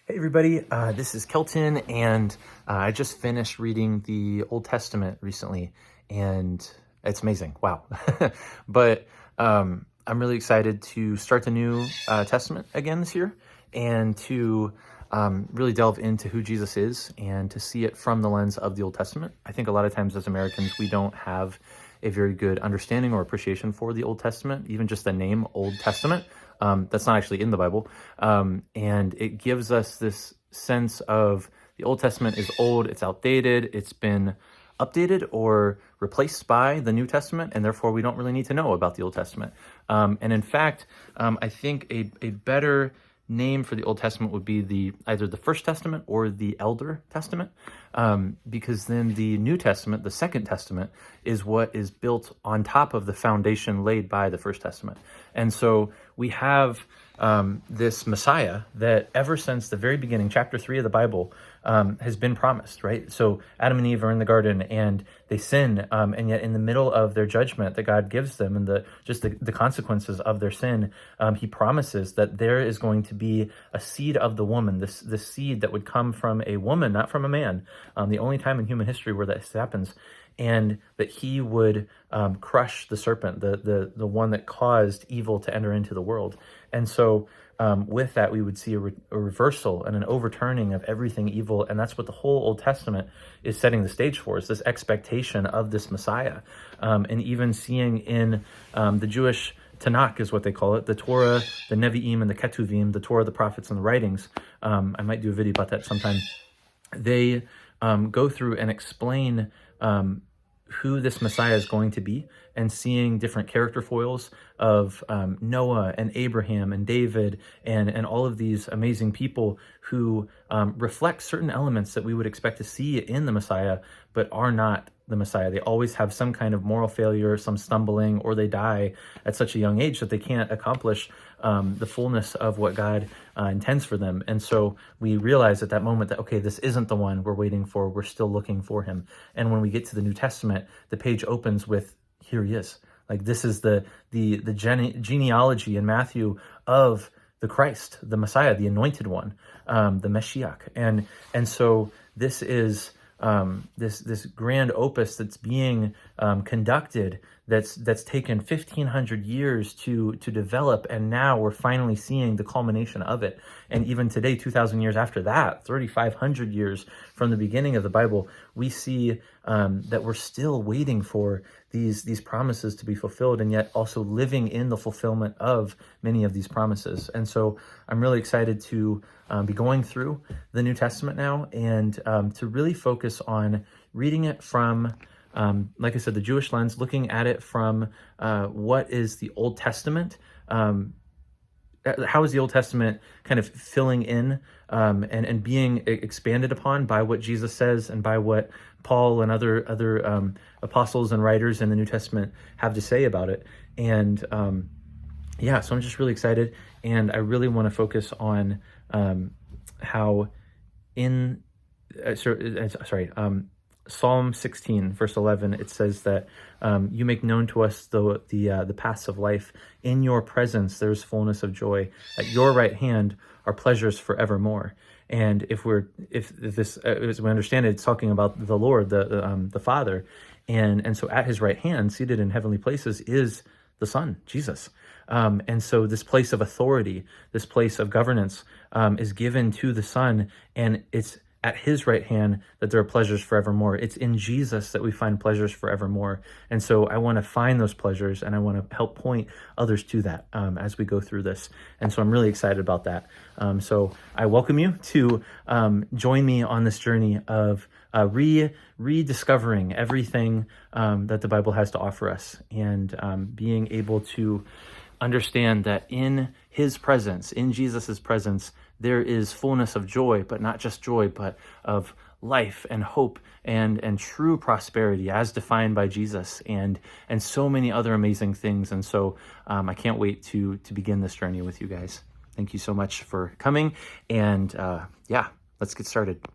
Hey everybody, this is Kelton, and I just finished reading the Old Testament recently, and it's amazing. Wow. But I'm really excited to start the New Testament again this year, and to really delve into who Jesus is and to see it from the lens of the Old Testament. I think a lot of times as Americans, we don't have a very good understanding or appreciation for the Old Testament, even just the name Old Testament. That's not actually in the Bible. And it gives us this sense of the Old Testament is old, it's outdated, it's been updated or replaced by the New Testament, and therefore we don't really need to know about the Old Testament. And in fact, I think a better name for the Old Testament would be either the First Testament or the Elder Testament, because then the New Testament, the Second Testament, is what is built on top of the foundation laid by the First Testament. And so we have this Messiah that ever since the very beginning, chapter 3 of the Bible, has been promised, right? So Adam and Eve are in the garden and they sin, and yet in the middle of their judgment that God gives them and the consequences of their sin, he promises that there is going to be a seed of the woman, this seed that would come from a woman, not from a man, the only time in human history where this happens, and that he would crush the serpent, the one that caused evil to enter into the world. And so with that, we would see a reversal and an overturning of everything evil. And that's what the whole Old Testament is setting the stage for, is this expectation of this Messiah. And even seeing in the Jewish Tanakh is what they call it, the Torah, the Nevi'im, and the Ketuvim, the Torah, the prophets, and the writings. I might do a video about that sometime. They go through and explain who this Messiah is going to be, and seeing different character foils of Noah and Abraham and David and all of these amazing people who reflect certain elements that we would expect to see in the Messiah, but are not the Messiah. They always have some kind of moral failure, some stumbling, or they die at such a young age that they can't accomplish the fullness of what God intends for them. And so we realize at that moment that, okay, this isn't the one we're waiting for. We're still looking for him. And when we get to the New Testament, the page opens with, here he is. Like, this is the genealogy in Matthew of the Christ, the Messiah, the anointed one, the Mashiach. And so this is this grand opus that's being conducted, that's taken 1,500 years to develop, and now we're finally seeing the culmination of it. And even today, 2,000 years after that, 3,500 years from the beginning of the Bible, we see that we're still waiting for these promises to be fulfilled, and yet also living in the fulfillment of many of these promises. And so I'm really excited to be going through the New Testament now, and to really focus on reading it from, like I said, the Jewish lens, looking at it from what is the Old Testament, how is the Old Testament kind of filling in and being expanded upon by what Jesus says and by what Paul and other apostles and writers in the New Testament have to say about it. And yeah, so I'm just really excited, and I really want to focus on how in Psalm 16, verse 11, it says that you make known to us the paths of life. In your presence, there's fullness of joy. At your right hand are pleasures forevermore. And if this, as we understand it, it's talking about the Lord, the Father. And so at his right hand, seated in heavenly places, is the Son, Jesus. And so this place of authority, this place of governance, is given to the Son, and it's at his right hand that there are pleasures forevermore. It's in Jesus that we find pleasures forevermore. And so I want to find those pleasures, and I want to help point others to that as we go through this. And so I'm really excited about that. So I welcome you to join me on this journey of rediscovering everything that the Bible has to offer us, and being able to understand that in his presence, in Jesus's presence, there is fullness of joy, but not just joy, but of life and hope and true prosperity as defined by Jesus, and so many other amazing things. And so I can't wait to begin this journey with you guys. Thank you so much for coming, and yeah, let's get started.